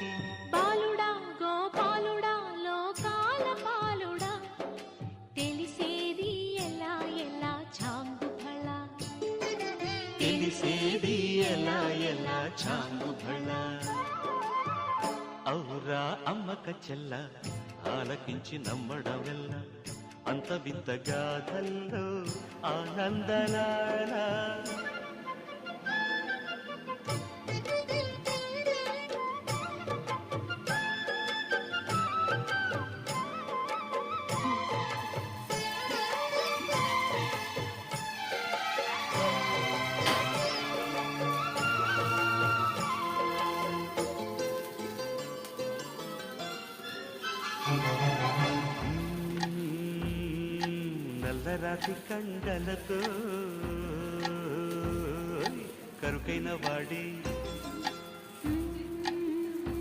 పలికి బాలుడా గోపాలుడా లోకాల పాలుడా తెలిసేది ఎలా ఎలా చాంగుఫళ తెలిసేది ఎలా ఎలా చాంగుఫళ ఔరా అమ్మక చెల్ల ఆలకించి నమ్మడమెల్ల అంత వింత గాథల్లో ఆనందలాల నల్లరాతి కండలతో కరుకైన వాడి